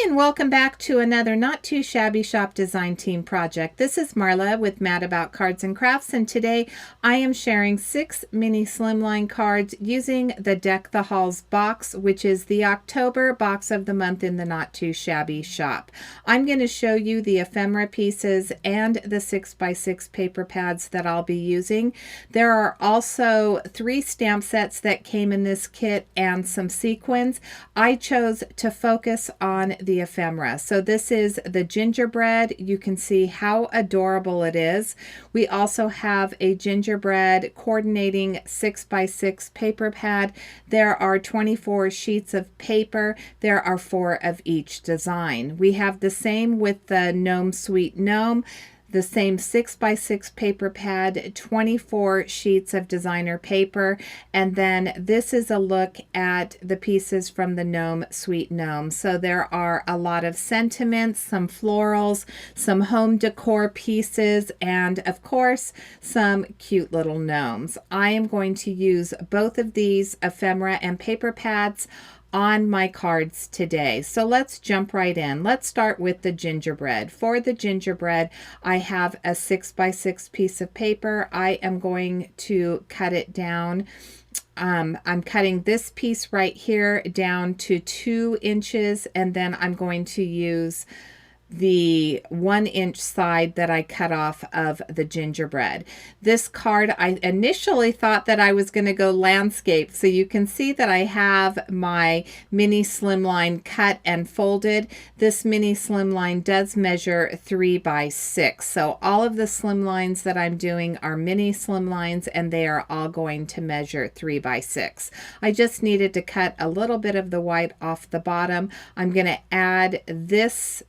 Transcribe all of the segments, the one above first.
Hi, and welcome back to another Not Too Shabby Shop Design Team project. This is Marla with Mad About Cards and Crafts, and today I am sharing 6 mini slimline cards using the Deck the Halls box, which is the October box of the month in the Not Too Shabby Shop. I'm going to show you the ephemera pieces and the 6x6 paper pads that I'll be using. There are also 3 stamp sets that came in this kit and some sequins. I chose to focus on the ephemera. So this is the gingerbread. You can see how adorable it is. We also have a gingerbread coordinating 6x6 paper pad. There are 24 sheets of paper. There are 4 of each design. We have the same with the gnome+sweet+gnome. The same 6x6 paper pad, 24 sheets of designer paper, and then this is a look at the pieces from the gnome+sweet+gnome. So there are a lot of sentiments, some florals, some home decor pieces, and of course some cute little gnomes. I am going to use both of these ephemera and paper pads on my cards today. So let's jump right in. Let's start with the gingerbread. For the gingerbread, I have a 6x6 piece of paper. I am going to cut it down. I'm cutting this piece right here down to 2 inches, and then I'm going to use the 1-inch side that I cut off of the gingerbread. This card, I initially thought that I was going to go landscape, so you can see that I have my mini slimline cut and folded. This mini slimline does measure 3x6, so all of the slimlines that I'm doing are mini slimlines, and they are all going to measure 3x6. I just needed to cut a little bit of the white off the bottom. I'm going to add this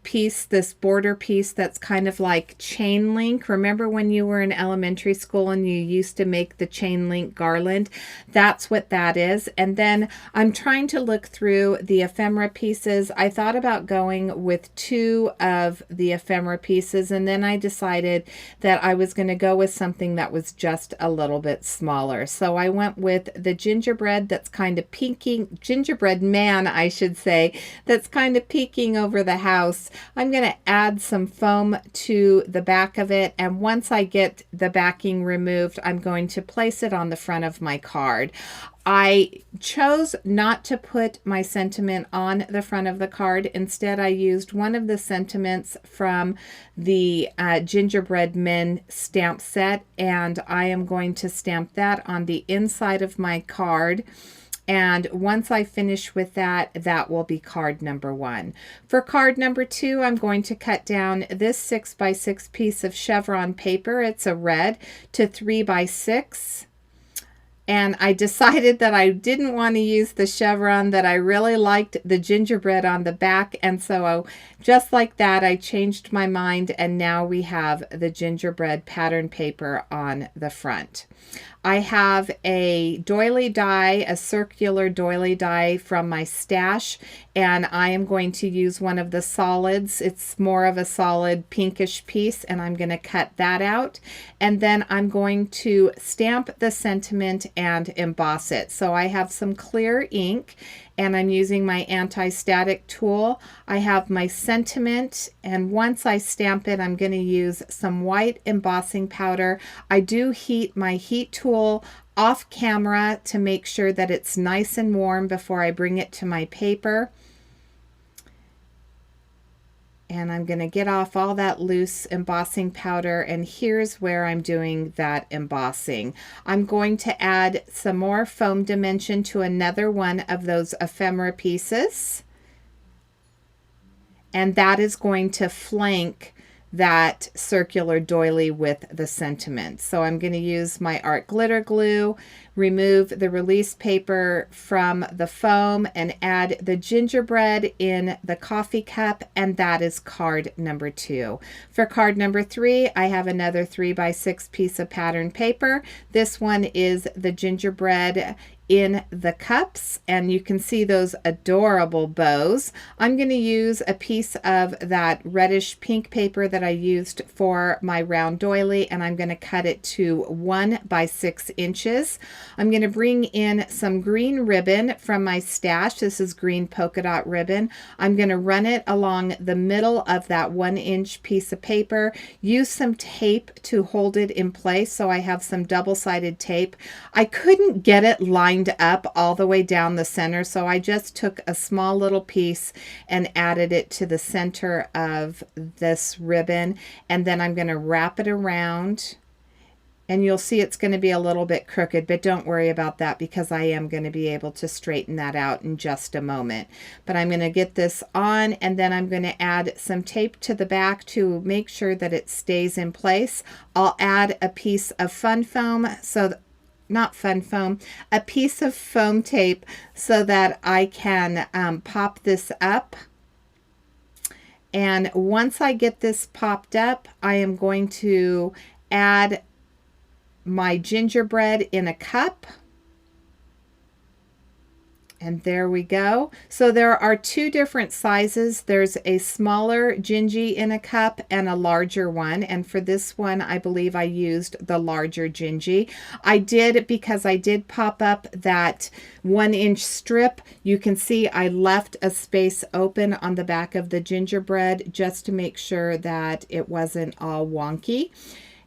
piece, this border piece that's kind of like chain link. Remember when you were in elementary school and you used to make the chain link garland? That's what that is. And then I'm trying to look through the ephemera pieces. I thought about going with 2 of the ephemera pieces, and then I decided that I was going to go with something that was just a little bit smaller. So I went with the gingerbread that's kind of peeking, gingerbread man, I should say, that's kind of peeking over the house. I'm going to add some foam to the back of it, and once I get the backing removed, I'm going to place it on the front of my card. I chose not to put my sentiment on the front of the card. Instead, I used one of the sentiments from the Gingerbread Men stamp set, and I am going to stamp that on the inside of my card. And once I finish with that, that will be card number 1. For card number 2, I'm going to cut down this 6x6 piece of chevron paper. It's a red, to 3x6. And I decided that I didn't want to use the chevron, that I really liked the gingerbread on the back. And so just like that, I changed my mind, and now we have the gingerbread pattern paper on the front. I have a doily die, a circular doily die from my stash, and I am going to use one of the solids. It's more of a solid pinkish piece, and I'm going to cut that out. And then I'm going to stamp the sentiment and emboss it. So I have some clear ink, and I'm using my anti-static tool. I have my sentiment, and once I stamp it, I'm going to use some white embossing powder. I do heat my heat tool off camera to make sure that it's nice and warm before I bring it to my paper. And I'm going to get off all that loose embossing powder, and here's where I'm doing that embossing. I'm going to add some more foam dimension to another one of those ephemera pieces, and that is going to flank that circular doily with the sentiment. So I'm going to use my art glitter glue, remove the release paper from the foam, and add the gingerbread in the coffee cup, and that is card number 2. For card number 3, I have another 3x6 piece of pattern paper. This one is the gingerbread in the cups, and you can see those adorable bows. I'm going to use a piece of that reddish pink paper that I used for my round doily, and I'm going to cut it to 1 by 6 inches. I'm going to bring in some green ribbon from my stash. This is green polka dot ribbon. I'm going to run it along the middle of that 1-inch piece of paper. Use some tape to hold it in place, so I have some double-sided tape. I couldn't get it lined up all the way down the center, so I just took a small little piece and added it to the center of this ribbon, and then I'm going to wrap it around, and you'll see it's going to be a little bit crooked, but don't worry about that because I am going to be able to straighten that out in just a moment. But I'm going to get this on, and then I'm going to add some tape to the back to make sure that it stays in place. I'll add a piece of fun foam, a piece of foam tape so that I can pop this up. And once I get this popped up, I am going to add my gingerbread in a cup. And there we go. So there are 2 different sizes. There's a smaller gingy in a cup and a larger one. And for this one, I believe I used the larger gingy. I did, because I did pop up that 1-inch strip. You can see I left a space open on the back of the gingerbread just to make sure that it wasn't all wonky.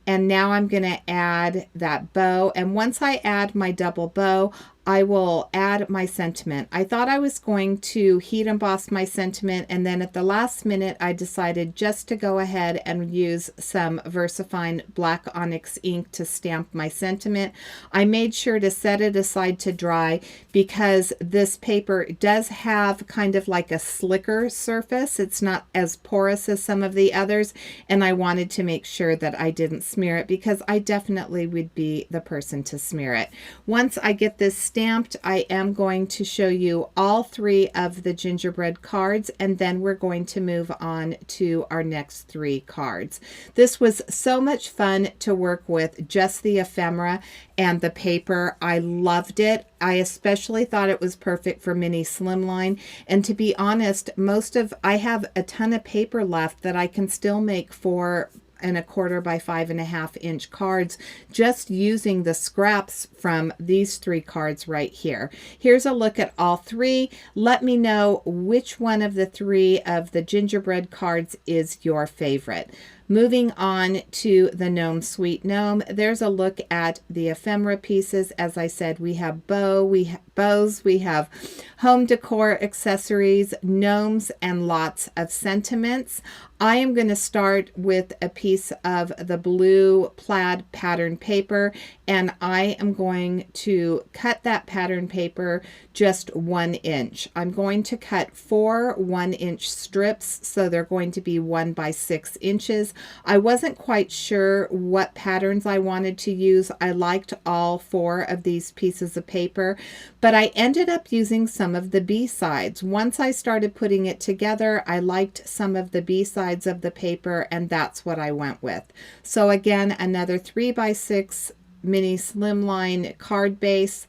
And now I'm going to add that bow. And once I add my double bow, I will add my sentiment. I thought I was going to heat emboss my sentiment, and then at the last minute I decided just to go ahead and use some VersaFine black onyx ink to stamp my sentiment. I made sure to set it aside to dry because this paper does have kind of like a slicker surface. It's not as porous as some of the others, and I wanted to make sure that I didn't smear it because I definitely would be the person to smear it. Once I get this stamped, I am going to show you all 3 of the gingerbread cards, and then we're going to move on to our next 3 cards. This was so much fun to work with, just the ephemera and the paper. I loved it. I especially thought it was perfect for mini slimline, and to be honest, I have a ton of paper left that I can still make 4 1/4 by 5.5 inch cards just using the scraps from these 3 cards right here. Here's a look at all 3. Let me know which one of the 3 of the gingerbread cards is your favorite. Moving on to the gnome+sweet+gnome, there's a look at the ephemera pieces. As I said, we have bows, we have home decor accessories, gnomes, and lots of sentiments. I am going to start with a piece of the blue plaid pattern paper, and I am going to cut that pattern paper just 1 inch. I'm going to cut 4 1-inch strips, so they're going to be 1 by 6 inches. I wasn't quite sure what patterns I wanted to use. I liked all 4 of these pieces of paper, but I ended up using some of the B-sides. Once I started putting it together, I liked some of the B-sides of the paper, and that's what I went with. So again, another 3 by 6 mini slimline card base,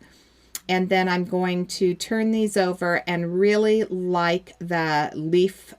and then I'm going to turn these over and really like the leaf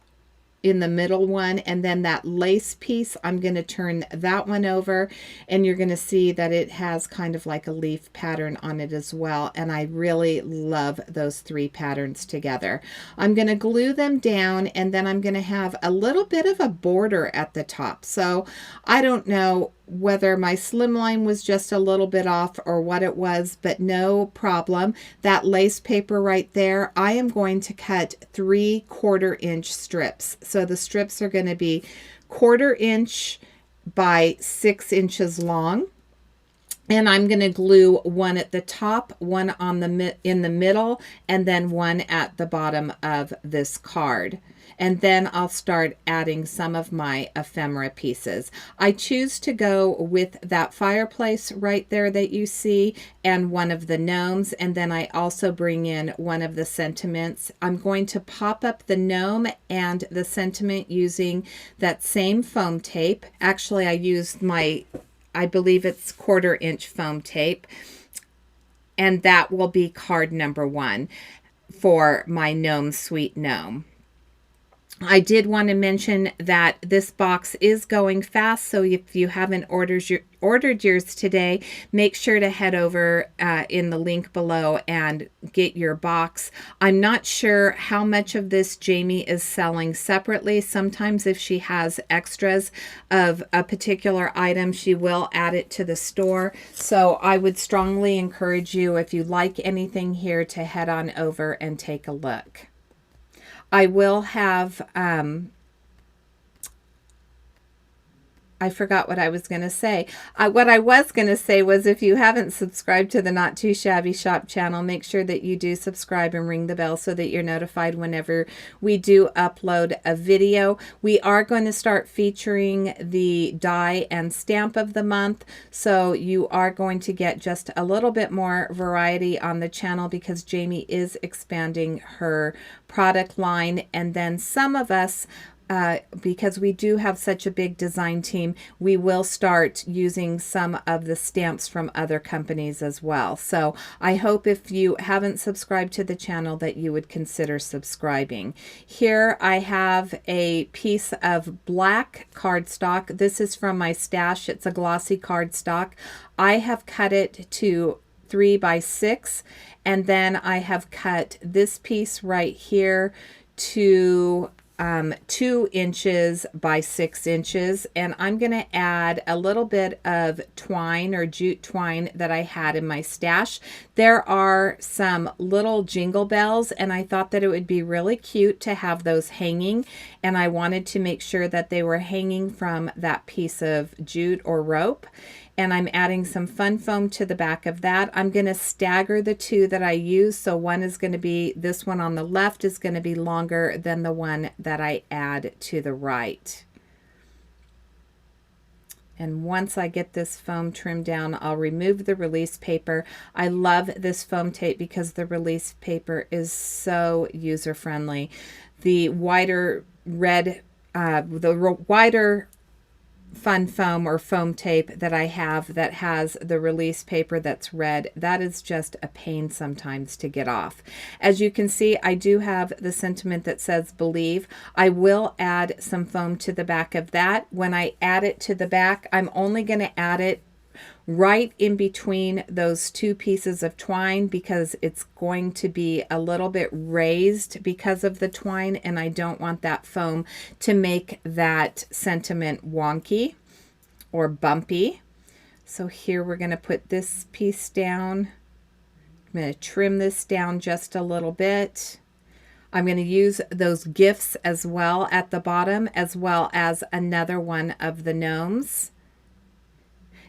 in the middle one, and then that lace piece, I'm going to turn that one over, and you're going to see that it has kind of like a leaf pattern on it as well, and I really love those 3 patterns together. I'm going to glue them down, and then I'm going to have a little bit of a border at the top. So I don't know whether my slimline was just a little bit off or what it was, but no problem. That lace paper right there, I am going to cut 3/4 inch strips. So the strips are going to be 1/4 inch by 6 inches long. And I'm going to glue one at the top, one on in the middle, and then one at the bottom of this card. And then I'll start adding some of my ephemera pieces. I choose to go with that fireplace right there that you see, and one of the gnomes, and then I also bring in one of the sentiments. I'm going to pop up the gnome and the sentiment using that same foam tape. Actually, I used I believe it's 1/4 inch foam tape. And that will be card number 1 for my Gnome Sweet Gnome. I did want to mention that this box is going fast, so if you haven't ordered yours today, make sure to head over in the link below and get your box. I'm not sure how much of this Jamie is selling separately. Sometimes if she has extras of a particular item, she will add it to the store. So I would strongly encourage you, if you like anything here, to head on over and take a look. I will have, I forgot what I was going to say. What I was going to say was, if you haven't subscribed to the Not Too Shabby Shop channel, make sure that you do subscribe and ring the bell so that you're notified whenever we do upload a video. We are going to start featuring the die and stamp of the month, so you are going to get just a little bit more variety on the channel because Jamie is expanding her product line. And then some of us, because we do have such a big design team, we will start using some of the stamps from other companies as well. So I hope, if you haven't subscribed to the channel, that you would consider subscribing. Here I have a piece of black cardstock. This is from my stash. It's a glossy cardstock. I have cut it to 3 by 6, and then I have cut this piece right here to 2 inches by 6 inches, and I'm going to add a little bit of twine or jute twine that I had in my stash. There are some little jingle bells, and I thought that it would be really cute to have those hanging, and I wanted to make sure that they were hanging from that piece of jute or rope. And I'm adding some fun foam to the back of that. I'm going to stagger the two that I use. So one is going to be, this one on the left is going to be longer than the one that I add to the right. And once I get this foam trimmed down, I'll remove the release paper. I love this foam tape because the release paper is so user-friendly. The wider red, the wider fun foam or foam tape that I have that has the release paper that's red, that is just a pain sometimes to get off. As you can see, I do have the sentiment that says believe. I will add some foam to the back of that. When I add it to the back, I'm only going to add it right in between those 2 pieces of twine because it's going to be a little bit raised because of the twine, and I don't want that foam to make that sentiment wonky or bumpy. So here we're going to put this piece down. I'm going to trim this down just a little bit. I'm going to use those gifts as well at the bottom, as well as another one of the gnomes.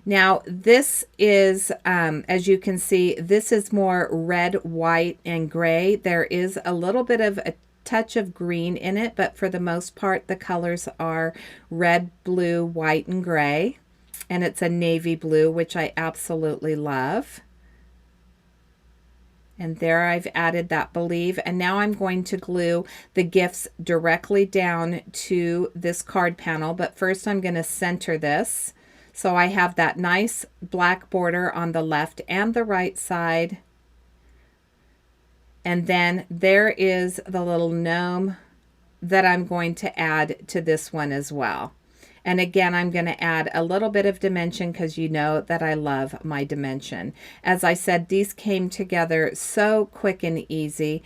Now this is, as you can see, this is more red, white, and gray. There is a little bit of a touch of green in it, but for the most part, the colors are red, blue, white, and gray. And it's a navy blue, which I absolutely love. And there I've added that believe. And now I'm going to glue the gifts directly down to this card panel. But first I'm going to center this. So I have that nice black border on the left and the right side. And then there is the little gnome that I'm going to add to this one as well. And again, I'm going to add a little bit of dimension because you know that I love my dimension. As I said, these came together so quick and easy.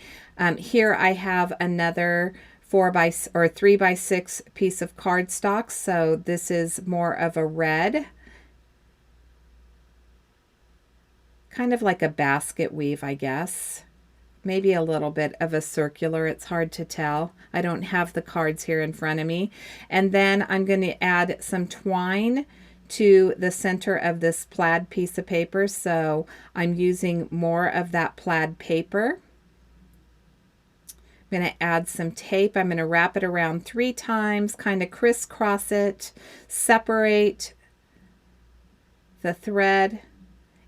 Here I have another 3 by 6 piece of cardstock. So this is more of a red, kind of like a basket weave, I guess. Maybe a little bit of a circular. It's hard to tell. I don't have the cards here in front of me. And then I'm going to add some twine to the center of this plaid piece of paper. So I'm using more of that plaid paper. I'm going to add some tape. I'm going to wrap it around 3 times, kind of crisscross it, separate the thread,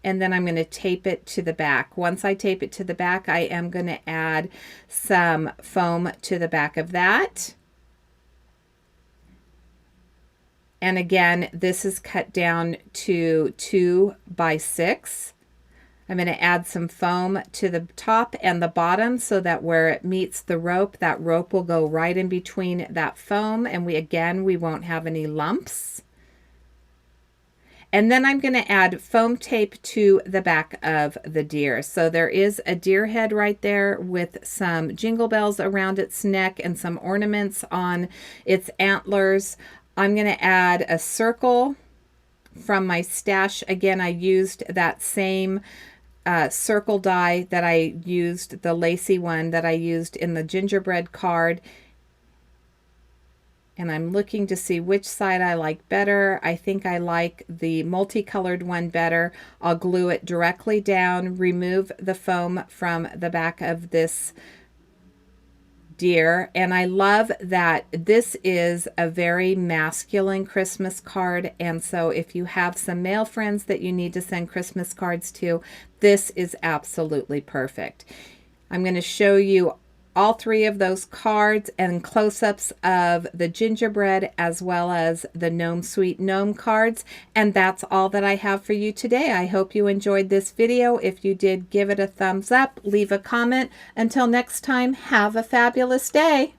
and then I'm going to tape it to the back. Once I tape it to the back, I am going to add some foam to the back of that. And again, this is cut down to 2 by 6. I'm going to add some foam to the top and the bottom so that where it meets the rope, that rope will go right in between that foam, and we won't have any lumps. And then I'm going to add foam tape to the back of the deer. So there is a deer head right there with some jingle bells around its neck and some ornaments on its antlers. I'm going to add a circle from my stash. Again, I used that same circle die that I used, the lacy one that I used in the gingerbread card. And I'm looking to see which side I like better. I think I like the multicolored one better. I'll glue it directly down, remove the foam from the back of this deer. And I love that this is a very masculine Christmas card. And so if you have some male friends that you need to send Christmas cards to, this is absolutely perfect. I'm going to show you all three of those cards and close-ups of the gingerbread as well as the gnome+sweet+gnome cards. And that's all that I have for you today. I hope you enjoyed this video. If you did, give it a thumbs up, leave a comment. Until next time, have a fabulous day.